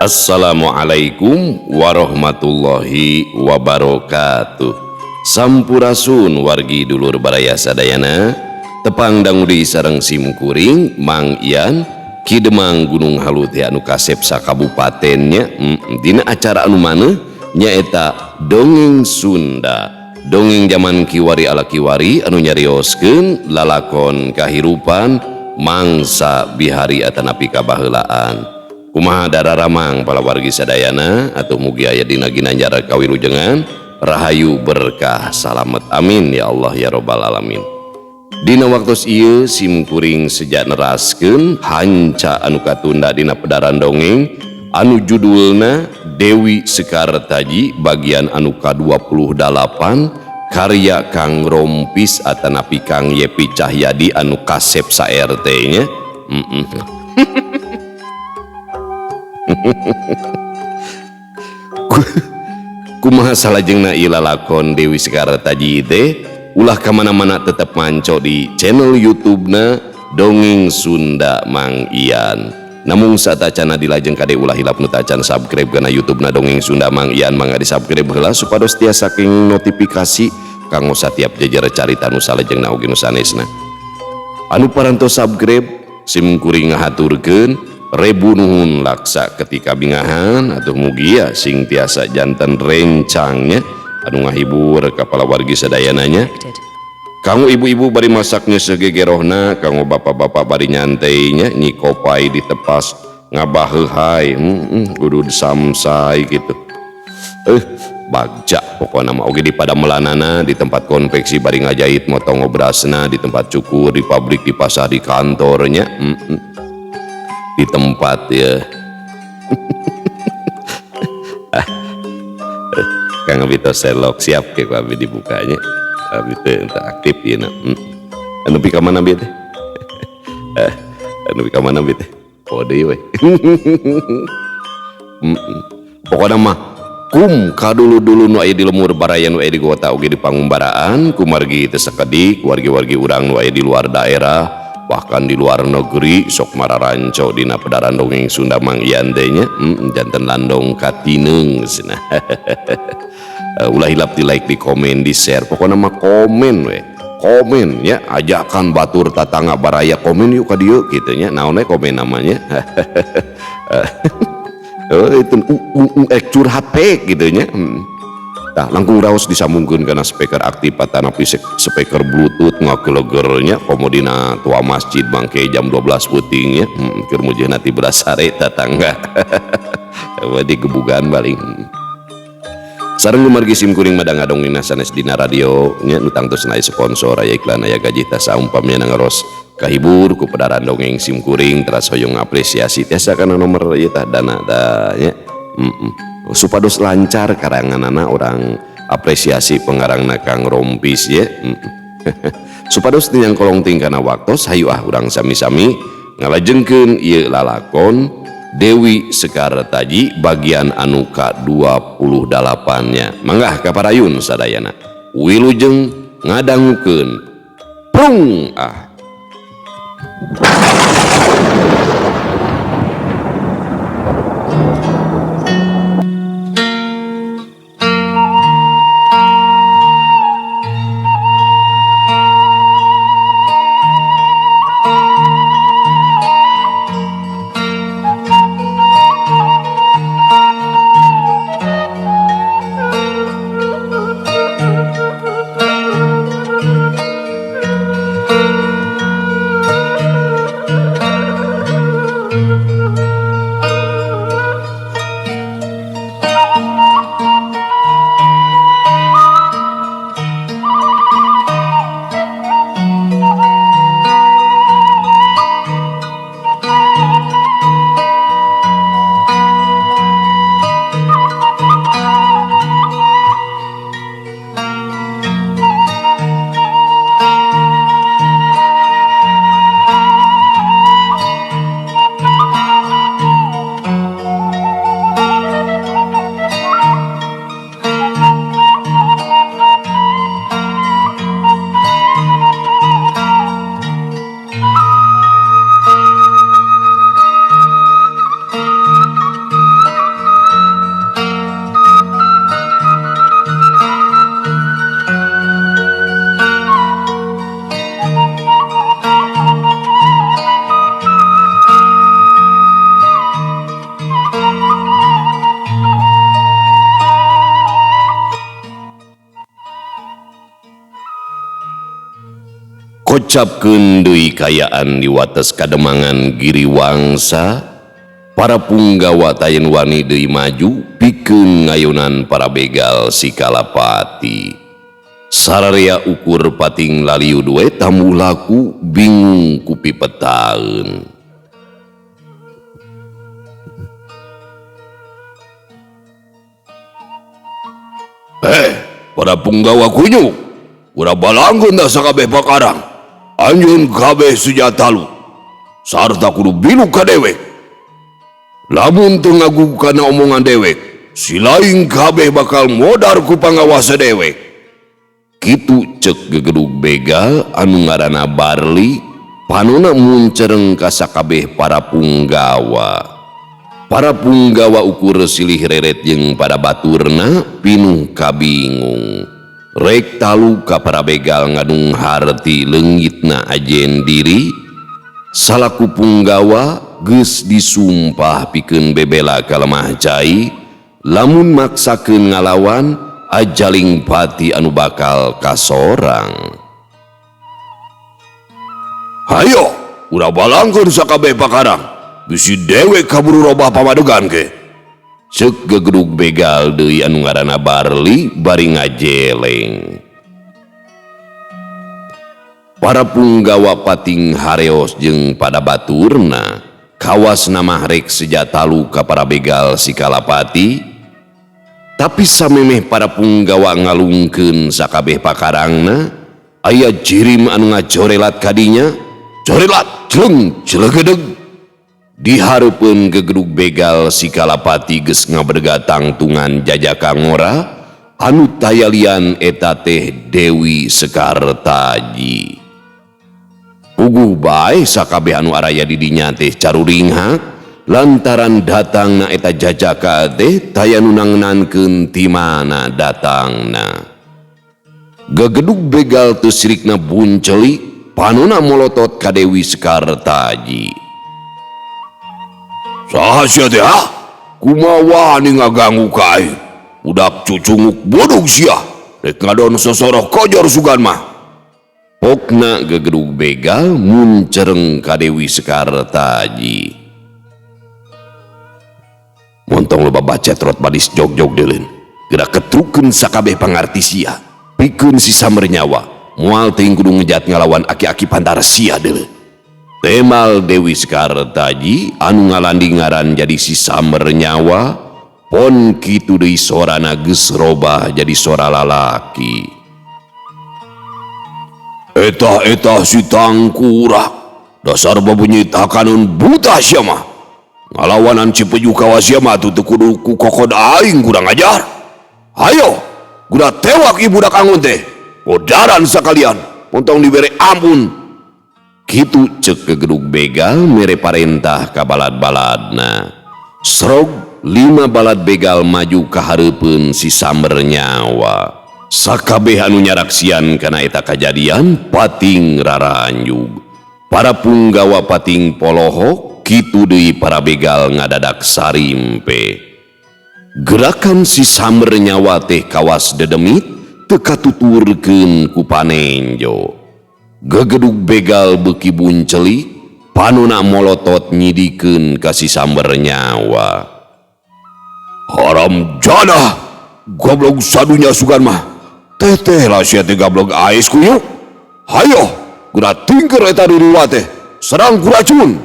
Assalamualaikum warahmatullahi wabarakatuh. Sampurasun wargi dulur baraya sadayana, tepang dangudi sareng simkuring Mang Ian Kidemang Gunung Halut anu kasep sakabupatennya. Dina acara anu maneh nyaeta dongeng Sunda, dongeng zaman kiwari ala kiwari anu nyarioskeun lalakon kahirupan mangsa bihari atanapi kabaheulaan. Kumaha dararamang pala wargi sadayana atuh mugi aya dina ginanjar kawilujengan rahayu berkah salamet amin ya Allah ya robbal alamin. Dina waktos ieu simkuring sejak neraskeun hanca anu katunda dina pedaran dongeng anu judulna Dewi Sekar Taji bagian anu ka-28 karya Kang Rompis atanapi Kang Yepi Cahyadi anu kasep sa RT nya. Kumaha salajengna ieu lalakon Dewi Sekar Taji teh ulah kamana-mana tetep manco di channel YouTube-na Dongeng Sunda Mang Ian. Namun satacana dilajeng kade ulah hilap nu tacan subscribe kana YouTube-na Dongeng Sunda Mang Ian mangga di subscribe heula supados tiasa saking notifikasi kanggo satiap jejer carita nu salajengna oge nu sanesna. Anu parantos subscribe simkuring ngahaturkeun rebu nuhun laksa ketika bingahan atau mugi ya sing tiasa jantan rencangnya anu ngahibur kepala wargi sadayananya. Kanggo ibu-ibu bari masaknya segegerohna, kanggo bapak-bapak bari nyantainya nyikopai ditepas ngabaheuhai kudu samsai gitu. Bagja pokokna mah oge di padamelanana di tempat konveksi bari ngajahit motong obrasna di tempat cukur di pabrik di pasar di kantornya di tempat ya. Kang Abito selok siap ke abi dibukanya abi teh aktif ya anu pi ka mana bi teh anu pi ka mana bi teh kode we. Pokona mah kum kadulu-dulu nu aya di lemur baraya nu aya di kota oge di pangumbaraan kumargi teu sakedik wargi-wargi urang nu aya di luar daerah bahkan di luar negeri sok mararanco dina pedaran dongeng Sunda Mang Ian teh nya janten landong katineng cenah. Ulah hilap di like, di komen, di share, pokoknya mah komen we, komen ya, ajakan batur tatangga baraya komen yuk ka dieu kitu nya, naonnya komen namanya. Itu curhat pek gitu nya. Nah, langkung raos disambungkeun kana speaker aktif atanapi speaker bluetooth ngakelegernya komodina tua masjid bangke jam 12 putingnya keur mujeuh nanti berasare tatangga. Di gebugan baling sareng lumargi simkuring madang adongina sanes dina radio nya nu tangtos naik sponsor aya iklan aya gaji tasa umpamnya nangaros kahibur ku pedaran dongeng simkuring teras hoyong apresiasi tiasa kana nomor ieu tah dana da nya. Supados lancar karanganana orang apresiasi pengarangna Kang Rompis ya. Supados yang kolong tingkana waktos hayu urang sami-sami ngalajengkeun ieu lalakon Dewi Sekar Taji bagian anu ka-28 nya. Manggah kaparayun sadayana wilujeng ngadangukeun prung kocapkeun deui kayaan di wates kademangan Giriwangsa. Para punggawa tayen wani deui maju pikeun ngayunan para begal si Kalapati. Sararea ukur pating laliu we tamu laku bingung ku pipetaeun. Para punggawa kunyuk, urang balangkeun da sakabeh pakarang. Anjeun kabeh sujatalu sarta kudu bilu ka dewek. Lamun teu ngagugu kana omongan dewek, si laing kabeh bakal modar ku pangawasa dewek. Kitu cek gegedug begal anu ngaranna Barli, panonna muncereng ka sakabeh para punggawa. Para punggawa ukur silih reret jeung pada baturna pinuh kabingung. Rek talu ka para begal ngadung harti leungitna ajen diri. Salaku punggawa geus disumpah pikeun bebela ka lemah cai, lamun maksakeun ngalawan ajaling pati anu bakal kasorang. Hayo, urang balangkeun sakabeh pakarang. Bisi dewek kaburu robah pamadegan ke. Ceuk gegedug begal deui anu ngaranna Barli bari ngajeleng. Para punggawa pating hareos jeung pada baturna kawas nama rek sejatalu ka para begal si Kalapati. Tapi samemeh para punggawa ngalungkeun sakabeh pakarangna, aya jirim anu ngajorelat kadinya. Jorelat jeung celegedeg. Dihareupeun gegedug begal si Kalapati geus ngaberdega tangtungan jajaka ngora anu tayalian eta teh Dewi Sekartaji. Puguh bae sakabeh anu araya di dinya teh caruringhak lantaran datangna eta jajaka teh taya nu nangngeunankeun ti mana datangna. Gegedug begal teu sirikna buncelik panonna molotot ka Dewi Sekartaji. Saha sia teh ha? Kumaha wani ngaganggu ka aing? Budak cucunguk bodog sia, rek ngadon sosoroh kojor sugan mah. Pokna gegedug begal muncereng ka Dewi Sekartaji. Montong loba baca trot badis jog-jog deuleun. Gerak ketrukeun sakabeh pangarti sia. Pikeun si samer nyawa, moal teuing kudu ngejat ngalawan aki-aki pantara sia deuleun. Temal Dewi Sekartaji anu ngalandi ngaran jadi si samer nyawa, pon kitu deui sorana geus robah jadi sora lalaki. Eta si tangkurak, dasar babunyit akanon buta sia mah. Ngalawanan cipeju kawa sia mah teu kudu ku kokod aing kurang ajar. Hayo, kuda tewak ibu budak angun teh. Odaran sakalian, pontong dibere ampun. Kitu cek gegedug begal mere parentah ka balad-baladna. Srog 5 balad begal maju ka hareupeun si samer nyawa. Sakabeh anu nyaraksian kana eta kajadian pating raranjug. Para punggawa pating polohok, kitu deui para begal ngadadak sarimpe. Gerakan si samer nyawa teh kawas dedemit teu katuturkeun ku panenjo. Gegedug begal beuki buncelik panonna molotot nyidikeun ka si samer nyawa. Haram jana, goblok sadunya sugan mah. Teteh lah sia teh goblok ais kuyu. Hayo, kuda tingker eta diriwa teh, serang ku racun.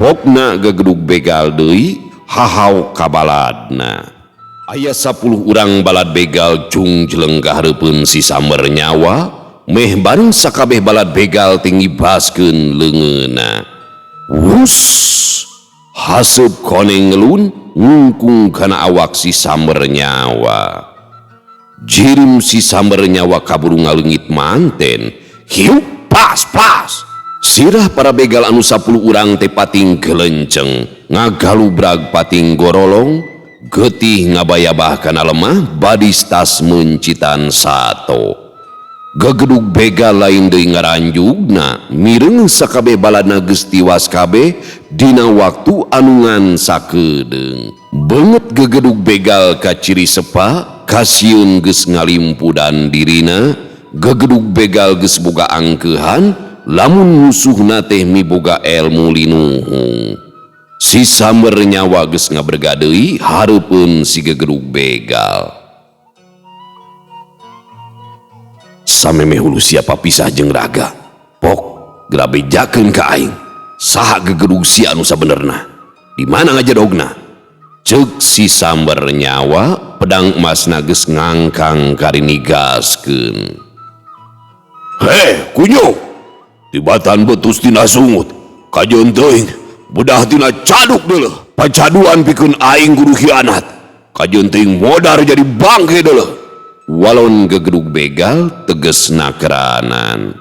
Pokna gegedug begal deui hahau ka baladna. Aya 10 urang balad begal cung jeleng ka hareupeun si samer nyawa. Meh bareng sakabeh balad begal tinggi baskeun leungeunna. Wus, haseup koneng ngelun ngungkung kana awak si samer nyawa. Jirim si samer nyawa kaburu ngaleungit manten. Hiup pas. Sirah para begal anu 10 urang teh pating kelenceng, ngagalubrag pating gorolong, getih ngabayabah kana lemah badis tas mencitan sato. Gegedug begal lain deui ngaranjugna mireng sakabeh baladna geus tiwas kabeh dina waktu anu ngan sakedeung. Beungeut gegedug begal ka ciri sepa kasieun geus ngalimpudan dirina gegedug begal geus boga angkeuhan lamun musuhna teh miboga elmu linuhung. Si Samber nyawa geus ngaberga deui hareupeun si gegedug begal. Samemeh hulu siapa pisah jeung Raga. Pok geura bejakeun ka aing. Saha gegedug si anu sabenerna? Di mana ngajadogna? Ceuk si Samber nyawa pedang emasna geus ngangkang karinigaskeun. Heh, kunyo. Tibatan betus tina sungut. Kajeun teuing bedah tina caduk deuleuh. Pacaduan pikeun aing kudu khianat. Kajeun teuing modar jadi bangke deuleuh. Walon gegedug begal tegesna keranan.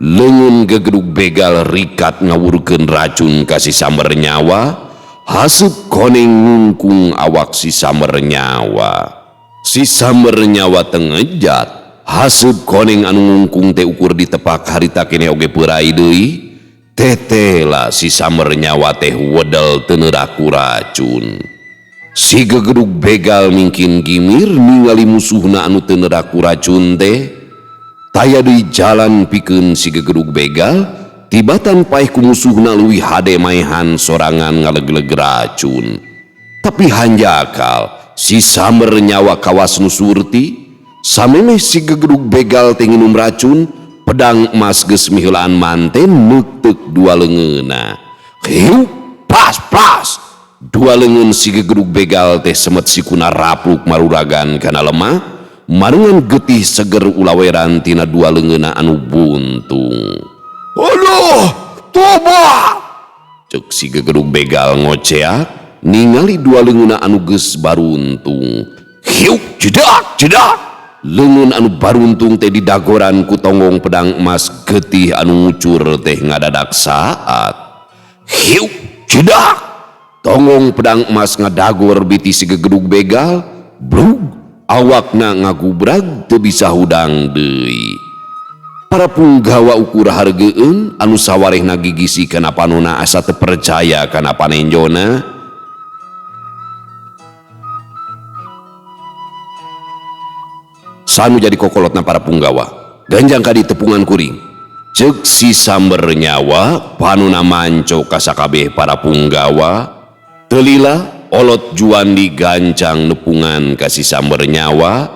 Leungeun gegedug begal rikat ngawurkeun racun ka si Samber nyawa. Haseup koneng ngungkung awak si Samber nyawa. Si Samber nyawa tengejat. Haseup koneng anu ngungkung teh ukur ditepak harita kene oge peurai deui. Tetela si Samber nyawa teh wedel teu neuraku racun. Si gegedug begal mingkin gimir ningali musuhna anu teu neuraku racun teh. Taya deui jalan pikeun si gegedug begal. Tibatan paeh ku musuhna leuwih hade maehan sorangan ngalegleg racun. Tapi hanjakal si Samber nyawa kawas nu surti. Samemeh si gegedug begal teh nginum racun, pedang emas geus miheulaan manten neuteuk dua leungeunna. Hiu plas. Dua leungeun si gegedug begal teh semet sikuna rapluk maruragan kana lemah, marengan getih seger ulaweran tina dua leungeunna anu buntung. Aduh, toba! Cek si gegedug begal ngoceak, ningali dua leungeunna anu geus baruntung. Hiu cedak. Leungeun anu baruntung teh didagoran ku tonggong pedang emas getih anu ngucur teh ngadadak saat. Hiu cedak! Tonggong pedang emas ngadagor biti si gegedug begal, brug, awakna ngagubrag teu bisa hudang deui. Para punggawa ukur hargeueun anu sawarehna gigisi kana panonna asa teu percaya kana panenjona. Sanu jadi kokolotna para punggawa, ganjang kadi tepungan kuring. Ceuk si Samber nyawa panonna manco ka sakabeh para punggawa. Telila olot Juandi gancang nepungan ka si Samber nyawa.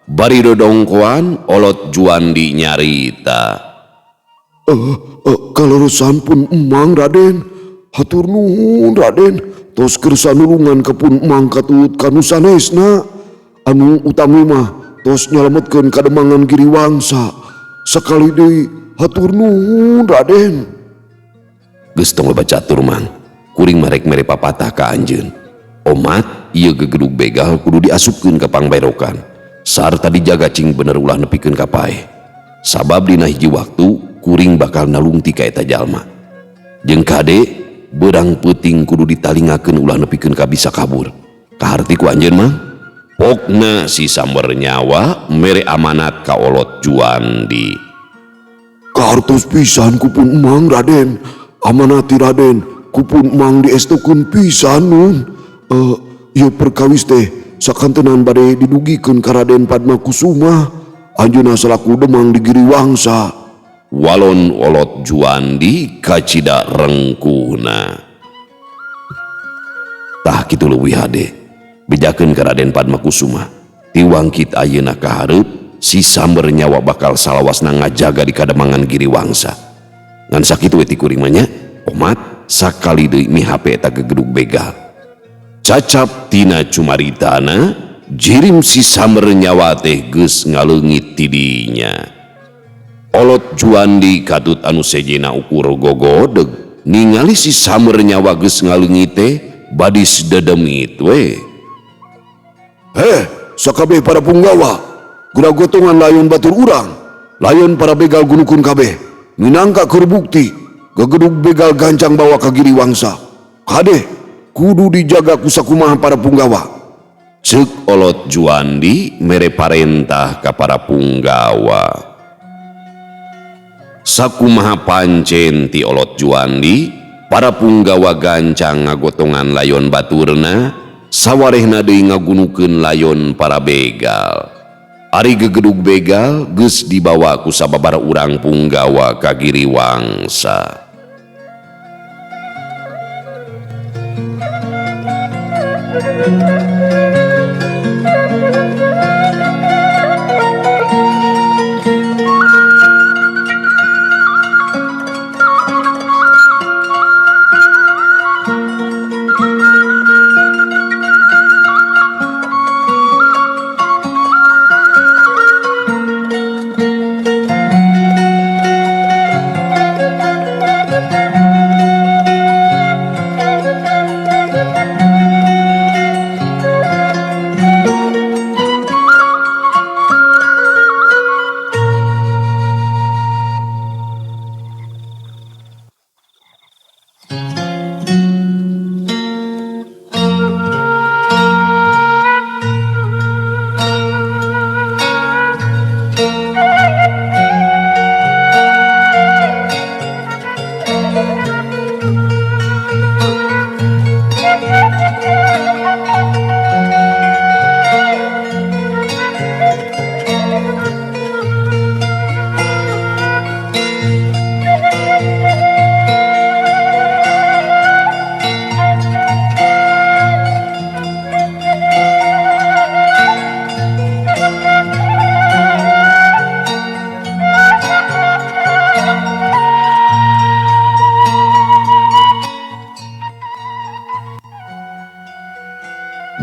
Bari dodongkoan olot Juandi nyarita. Kaleresan pun emang Raden. Hatur nuhun Raden. Tos keur sanulungan ka pun emang katut kanu sanesna. Anu utami mah tos nyalametkeun kademangan Giriwangsa. Sakali deui hatur nuhun Raden. Geus tong baca atur mang. Kuring marek mere papatah ka anjeun. Omat ieu gegedug begal kudu diasupkeun ka pangberokan. Sarta dijaga cing bener ulah nepikeun ka paeh. Sabab dina hiji waktu kuring bakal nalungti ka eta jalma. Jeung kade beurang peuting kudu ditalingakeun ulah nepikeun ka bisa kabur. Kaharti ku anjeun mah pokna si Samber nyawa mere amanat ka olot Juandi. Kahartos pisan ku pun emang Raden. Amanati Raden kupun mang diestukeun pisan nun. Ieu perkawis teh sakantenan bade didugikeun ka Raden Padmakusuma. Anjeunna salaku demang di Giriwangsa. Walon olot Juandi kacida rengkuhna. Tah kitu leuwih hade. Bejakeun ka Raden Padmakusuma. Tiwangkit ayeuna ka hareup si Samber nyawa bakal salawasna ngajaga di kademangan Giriwangsa. Ngan sakitu we ti kuring mah nya. Omat sakali deui mihape eta gegedug begal. Cacap tina cumaritana jirim si Samber nyawa teh geus ngaleungit ti dinya. Olot Juandi katut anu sejena ukur gogodeg ningali si Samber nyawa geus ngaleungit teh badis dedemit we. Sakabeh para punggawa, guna gotongan layon batur urang, layon para begal gunukun kabeh, minangka keur bukti gegedug begal gancang bawa ka Giriwangsa. Kade kudu dijaga ku sakumaha para punggawa. Ceuk olot Juandi mere parentah ka para punggawa. Sakumaha pancen ti olot Juandi, para punggawa gancang ngagotongan layon baturna, sawarehna deui ngagunukeun layon para begal. Ari gegedug begal geus dibawa ku sababaraha urang punggawa ka Giriwangsa.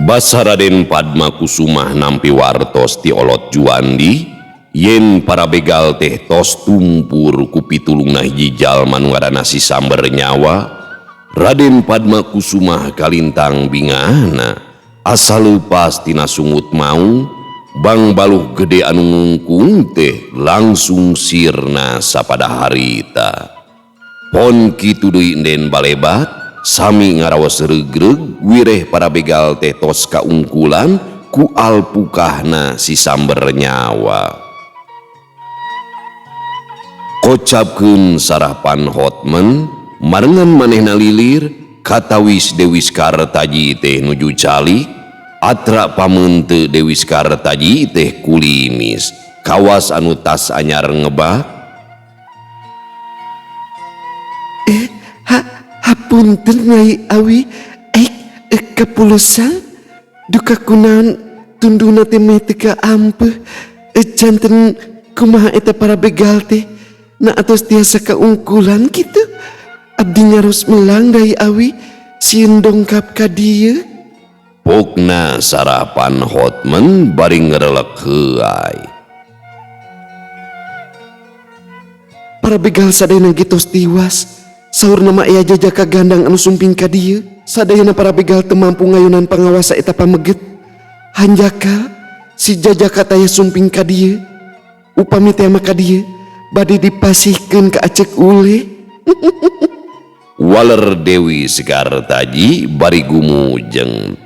Basa Raden Padma Kusumah nampi wartos ti olot Juandi yen para begal teh tos tumpur ku pitulungna hiji jalma nu ngaranna Sisamber nyawa. Raden Padma Kusumah kalintang bingahna asa leupas tina sungut mau bang baluh gede anu ngungkung teh langsung sirna sapada harita. Pon kitu deui enden balebat sami ngaraos regreg wireh para begal teh tos kaungkulan ku alpukahna Sisamber nyawa. Kocapkeun sarapan Hotman marengan manehna lilir katawis Dewi Skartaji teh nuju calik atra pameun teu Dewi Skartaji teh kulimis kawas anu tas anyar ngebak. Hapunten Nyai Awi kapulusan duka kunaon tunduna teh meh teu kaampeuh janten kumaha eta para begal teh na atos tiasa kaungkulan kitu. Abdi nyaros melang Nyai Awi sieun dongkap ka dieu. Pokna sarapan Hotman bari ngerelek heuai. Para begal sadayana gitos tiwas saur nama aya jajaka gandang anu sumping ka dieu. Sadayana para begal teu mampu ngayunan pangawasa eta pameget. Hanjaka si jajaka taya sumping ka dieu. Upami teh mah ka dieu bade dipasihkeun ka Acek Ule. Waler Dewi Skartaji bari gumujeng.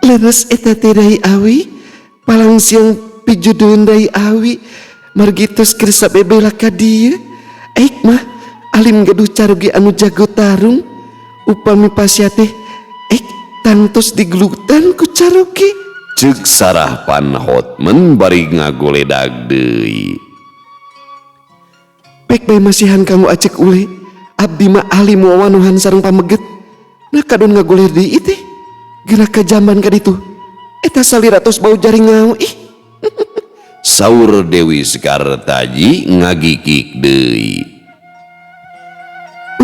Leres eta teh Nyai Awi palang siang pijudeun Nyai Awi margitos keur sabebela ka dieu. Mah alim gaduh carugi anu jago tarung upami pasya teh tantos diglutan ku carugi. Ceuk sarapan Hotman bari ngagoledag deui. Pek bae masihan kanggo Acek Ule abdi mah alim wawanuhan sareng pameget nah kadon ngagoler deui teh geura ka jamban ka ditu eta salira tos bau jaring ngau Saur Dewi Skartaji ngagikik deui.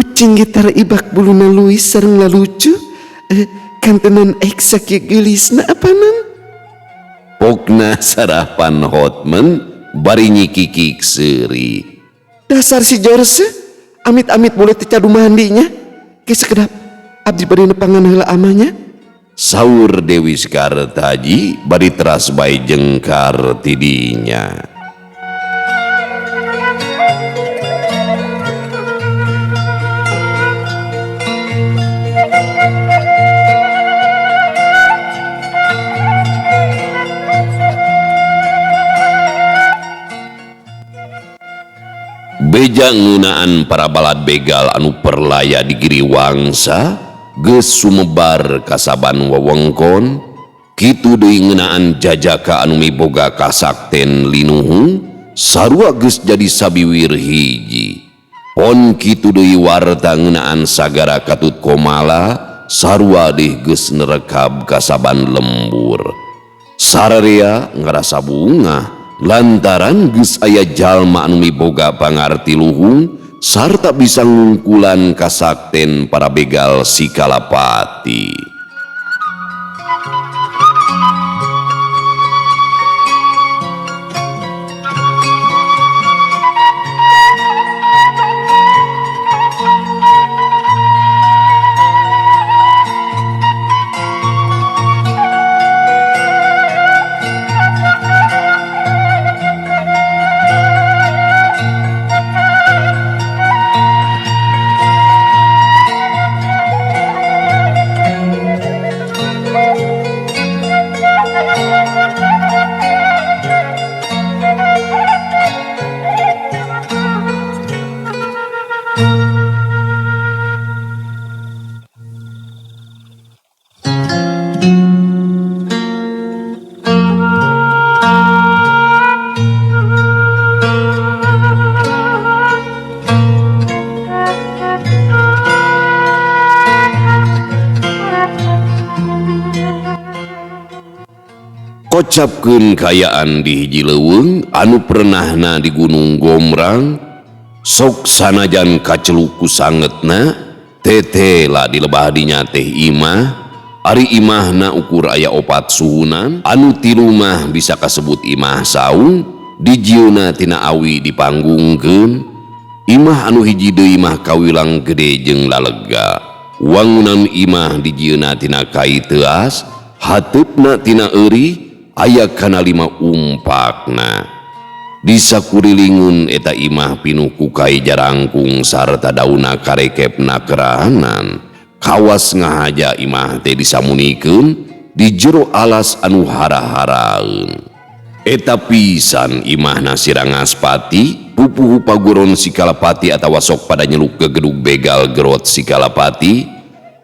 Ucing gitar ibak buluna luis sareng lalucu kantenan sakieu geulisna apanan. Pokna sarapan Hotman bari nyikikik seuri. Dasar si Jorse amit-amit boleh tecadu mandinya geus sakedap abdi bari nepangan heula amanya. Saur Dewi Skartaji bari teras bae jengkar ti dinya. Beja ngunaan para balad begal anu perlaya di Giriwangsa geus sumebar kasaban wewengkon Kitu deui ngeunaan jajaka anu miboga kasakten linuhung sarua geus jadi sabiwir hiji. Pon kitu deui warta ngeunaan sagara katut komala sarua deui geus nerekab kasaban lembur. Sararea ngarasa bunga lantaran geus aya jalma anu miboga pangarti luhung sarta bisa ngungkulan kasakten para begal si Kalapati. Kocapkeun kayaan di hiji leuweung anu pernahna di Gunung Gombrang, sok sanajan kaceluku sangetna tetela di lebah dinya teh imah. Ari imahna ukur aya 4 suhunan, anu 3 mah bisa kasebut imah saung, dijieuna tina awi dipanggungkeun. Imah anu hiji deui mah kawilang gede jeung lalega. Wangunan imah dijieuna tina kai teuas, hateupna tina euri, aya kana 5 umpakna. Di sakurilingun eta imah pinuh ku kai jarangkung sarta dauna karekepna kerahanan. Kawas ngahaja imah teh disamunikeun di jero alas anu hara-haraeun. Eta pisan imahna si Rangaspati, pupuh paguron si Kalapati atawa sok pada nyeluk ke gedug begal gerot si Kalapati.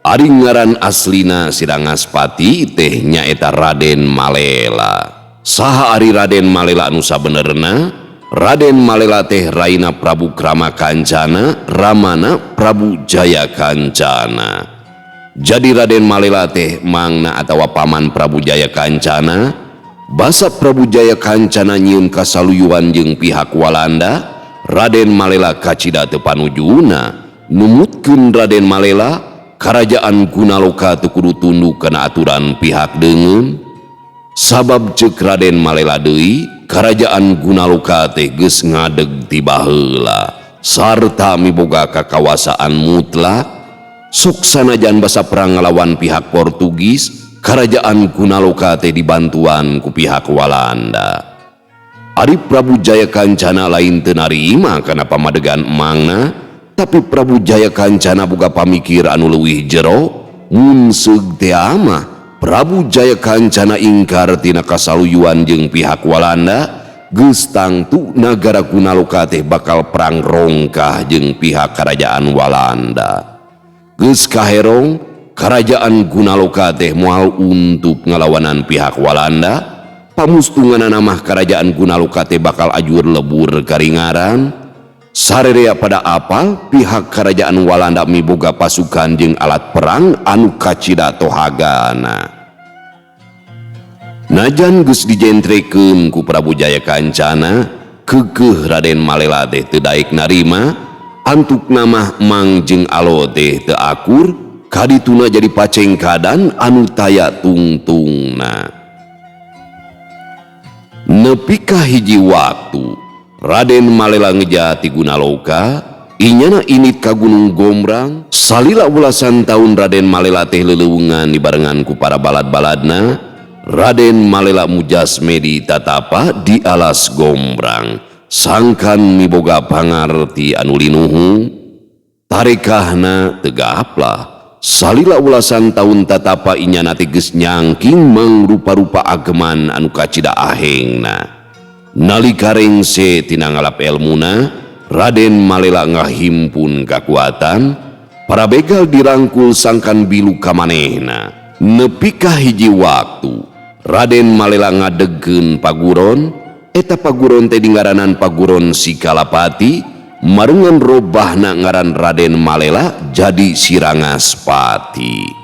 Ari ngaran aslina si Rangaspati teh nyaeta Raden Malela. Saha ari Raden Malela anu sabenerna? Raden Malela teh raina Prabu Krama Kancana, ramana Prabu Jaya Kancana. Jadi Raden Malela teh mangna atawa paman Prabu Jaya Kancana. Basa Prabu Jaya Kancana nyieun kasaluyuan jeung pihak Walanda, Raden Malela kacida teu panujuna. Numutkeun Raden Malela, Karajaan Gunaloka teu kudu tunduk kana aturan pihak deungeun. Sabab ceuk Raden Malela deui, Karajaan Gunaloka teh geus ngadeg ti baheula sarta miboga kakawasaan mutlak. Sok sanajan basa perang ngalawan pihak Portugis, Karajaan Gunaloka teh dibantuan ku pihak Walanda. Ari Prabu Jaya Kancana lain teu narima kana pamadegan emangna, tapi Prabu Jaya Kancana boga pamikir anu leuwih jero. Mun seug teh amah Prabu Jaya Kancana ingkar tina kasaluyuan jeung pihak Walanda, geus tangtu nagara Gunaloka teh bakal perang rongkah jeung pihak Karajaan Walanda. Geus kaherong Karajaan Gunaloka teh moal untuk ngalawanan pihak Walanda. Pamustunganana mah Karajaan Gunaloka teh bakal ajur lebur karingaran. Sarerea pada apal pihak Karajaan Walanda miboga pasukan jeung alat perang anu kacida tohagana. Najan geus dijentrekeun ku Prabu Jaya Kancana, keukeuh Raden Malela teh teu daek narima. Antukna mah Mang jeung Alo teh teu akur, kadituna jadi pacengkadan anu taya tungtungna. Nepi ka hiji waktu Raden Malela ngeja ti Gunaloka, inyana init ka Gunung Gombrang. Salila ulasan tahun Raden Malela teh leleuweungan dibarengan ku para balad-baladna. Raden Malela mujasme di tatapa di alas Gombrang, sangkan miboga pangarti anu linuhung. Tarekahna teu gaplah. Salila ulasan tahun tatapa inyana teh geus nyangking mangrupa-rupa ageman anu kacida ahengna. Nalika rengse tina ngalap elmuna, Raden Malela ngahimpun kakuatan. Para begal dirangkul sangkan bilu kamanehna. Nepi ka hiji waktu Raden Malela ngadegkeun paguron, eta paguron teh dingaranan paguron Sikalapati, marengan robahna ngaran Raden Malela jadi Sirangaspati.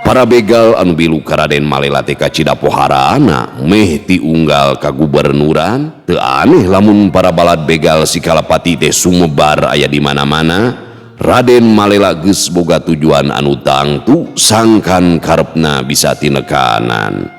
Para begal anu bilu ka Raden Malela teh kacida poharana meh ti unggal ka gubernuran. Teu aneh lamun para balad begal Sikalapati teh sumebar aya di mana-mana. Raden Malela geus boga tujuan anu tangtu sangkan karepna bisa tinekanan.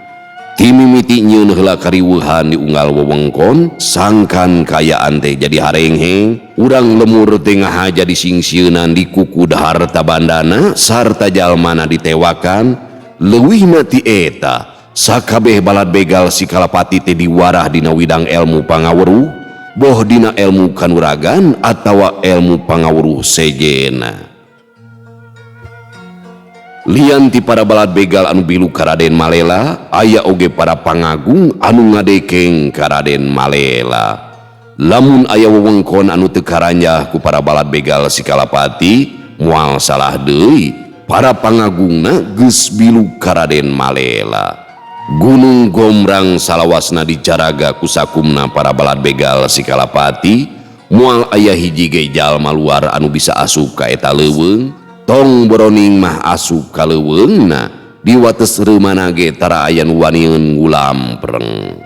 Ti mimiti nyieun heula kariweuhan di unggal wewengkon sangkan kayaan teh jadi harengheng, urang lemur teh ngahaja di singsieunan di kukud harta bandana sarta jalmana ditewakan. Leuwihna ti eta sakabeh balad begal Sikalapati teh diwarah dina widang elmu pangawruh, boh dina elmu kanuragan atawa elmu pangawruh sejena. Lian ti para balad begal anu bilu ka Raden Malela, aya oge para pangagung anu ngadekeng ka Raden Malela. Lamun aya wewengkon anu teu karanjah ku para balad begal Sikalapati, moal salah deui para pangagungna geus bilu ka Raden Malela. Gunung Gombrang salawasna dijaraga ku sakumna para balad begal Sikalapati, moal aya hiji ge jalma luar anu bisa asup ka eta leuweung. Tong boroning mah asup ka leuweungna, di wates reumana ge tara aya nu wanieun ngulampreng.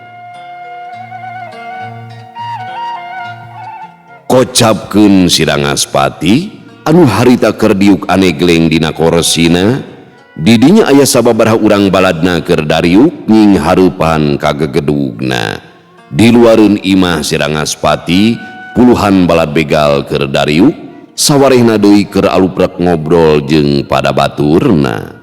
Kocapkeun Sirangaspati anu harita keur diuk anegleng dina koresina, didinya aya sababaraha urang baladna keur dariuk nying hareupan ka gegedugna. Di luareun imah Sirangaspati puluhan balad begal keur dariuk, sawarehna deui keur aluprek ngobrol jeung pada baturna.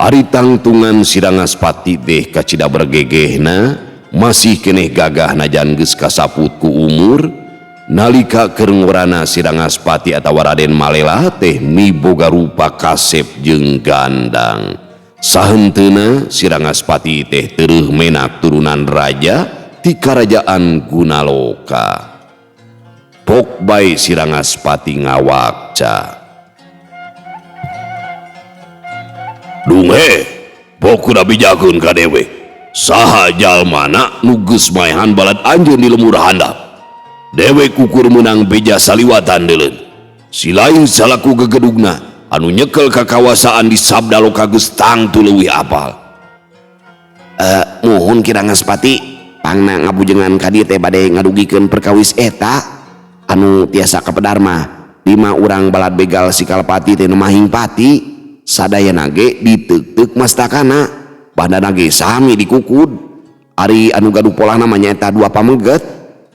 Ari tangtungan Sirangaspati teh kacida bergegehna masih keneh gagah najan geus kasaput ku umur. Nalika keur ngorana Sirangaspati atawa Raden Malela teh miboga rupa kasep jeung gandang. Sahenteuna Sirangaspati teh teueuh menak turunan raja ti karajaan Gunaloka. Pok bae Sirangaspati ngawakca. Dunghe, pok kuda bijakeun ka dewe. Saha jalmana nu geus maehan balad anjeun di lemur handap. Dewe kukur menang beja saliwatan deuleun. Silain salaku gegedugna anu nyekel kakawasaan di Sabdaloka geus tangtu leuwih apal. Muhun Kirangaspati, pangna ngabujengan ka dieu teh bade ngadugikeun perkawis eta anu tiasa kapedarma 5 urang balad begal Sikalapati teh nemahing pati, sadayana ge diteuk-teuk mastakana, bandana ge sami dikukud. Ari anu gaduh polana mah nyaeta 2 pameget,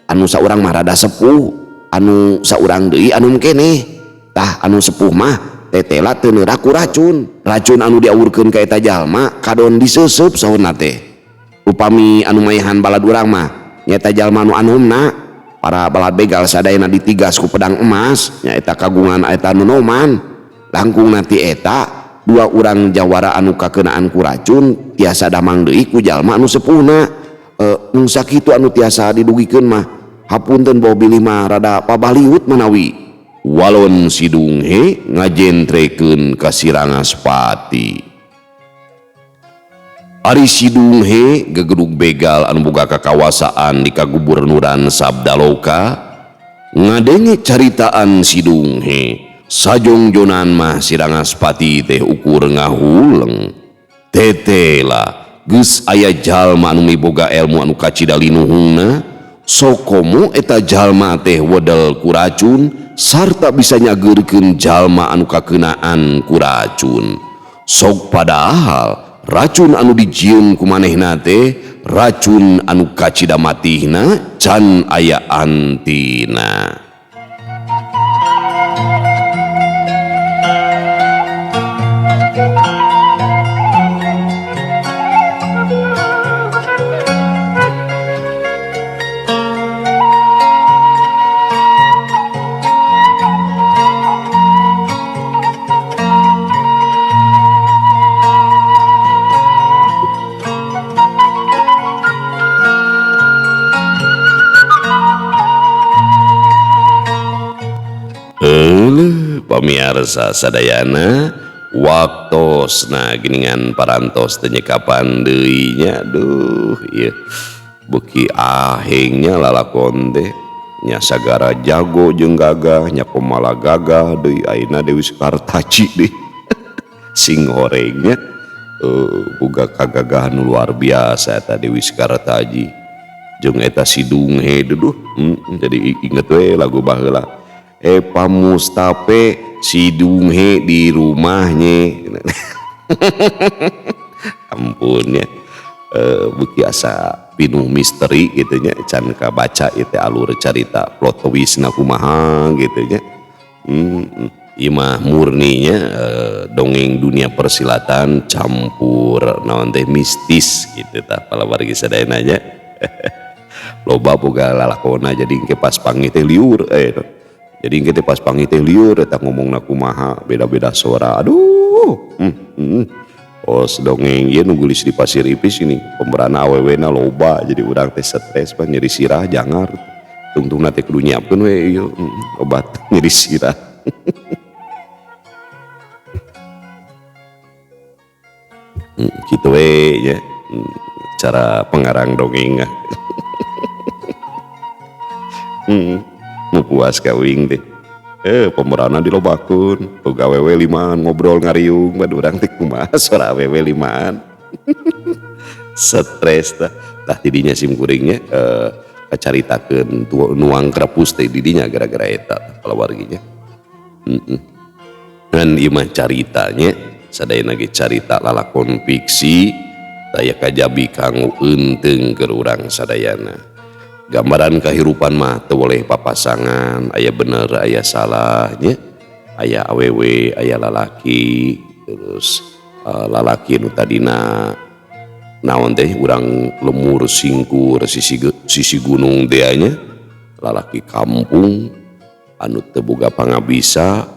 anu saurang mah rada sepuh, anu saurang deui anu keneh. Tah anu sepuh mah tetela teu neura ku racun anu diawurkeun ka eta jalma kadon diseuseup saurna teh. Upami anu maehan balad urang mah nyaeta jalma anu anumna, para balad begal sadayana ditigas ku pedang emas, nyaeta kagungan eta nu noman. Langkung nanti eta 2 urang jawara anu kakeunaan ku racun tiasa damang deui ku jalma anu sepuhna. Nu sakitu anu tiasa didugikeun mah hapunten boh bilih mah rada pabaliut manawi. Walon si Dunghe ngajentrekeun ka Sirangaspati. Ari si Dunghe gegedug begal anu boga kakawasaan di kagubernuran Sabdaloka ngadenge caritaan si Dunghe. Sajongjonan mah Sirangaspati teh ukur ngahuleng. Tetela geus aya jalma anu miboga elmu anu kacida linuhungna, sokomo eta jalma teh wedel ku racun sarta bisa nyageurkeun jalma anu kakeunaan ku racun. Sok padahal racun anu dijieun ku manehna teh racun anu kacida matihna can aya antina. Pamiarsa sadayana waktosna geningan parantos teu nyekapan deui nya. Duh ieu beuki ahengnya lalakon teh nya sagara jago jeung gagah nya pemala gagah deui ayeuna Dewi Sekartaji deui sing horengnya boga kagagahan nu luar biasa eta Dewi Sekartaji jeung eta si Dunghe duduh. Jadi inget we lagu baheula pamustape si Dunghe di rumahnya. Ampun ya, beuki asa pinuh misteri gitu nya, can kabaca itu alur carita plot twistna kumaha gitu nya. Ieu mah murninya dongeng dunia persilatan campur naon teh mistis gitu tah palawargi sadayana nya. Loba boga lalakonna jadi engke pas panggih teh liur jadi engke teh pas panggih teh liur eta ngomongna kumaha beda-beda suara. Aduh. Os dongeng ieu nu geulis di Pasir Ipis ini pemeranna awewena loba jadi urang teh stres pan nyeri sirah jangar. Tungtungna teh kudu nyiapkeun we ieu obat nyeri sirah. Kitu we nya cara pengarang dongeng. Mau puas kawing deh pemeranna dilobakeun boga awewe limaan ngobrol ngariung mah urang teh kumaha suara awewe limaan. Stres tah tidinya simkuringnya kacaritakeun nuang krapus teh didinya gara-gara eta kalawarginya. Ngan ieu mah caritanya sadayana ge carita lalakon fiksi daya kajabi kanggo eunteng keur urang sadayana. Gambaran kehidupan mah teu boleh papasangan, aya bener aya salahnya, aya awewe aya lalaki, terus lalaki nu tadina naon teh urang lemur singkur sisi gunung deanya, lalaki kampung anu teu boga pangabisa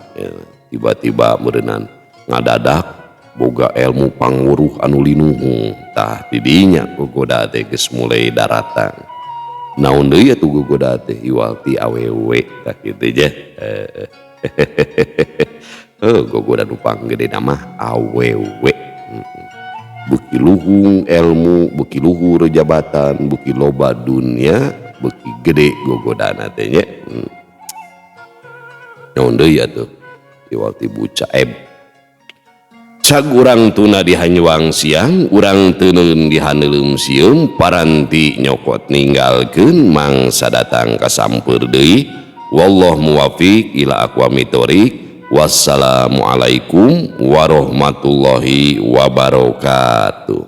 tiba-tiba meureunnan ngadadak boga ilmu panguruh anu linuhung tah didinya gogoda teh geus mulai daratang. Naon deui atuh gogoda teh iwalti awewe tah kitu je. Gogoda nu panggede mah awewe. Beuki luhung ilmu, beuki luhur jabatan, beuki loba dunia, beuki gede gogodana teh nya. Naon deui atuh iwalti buca cag urang tuna di Hanyuang siang urang teuneun di Haneuleuum sieum paranti nyokot ninggalkeun mangsa datang kasampeur deui. Wallahu muwaffiq ila aqwamit thoriq. Wassalamualaikum warahmatullahi wabarakatuh.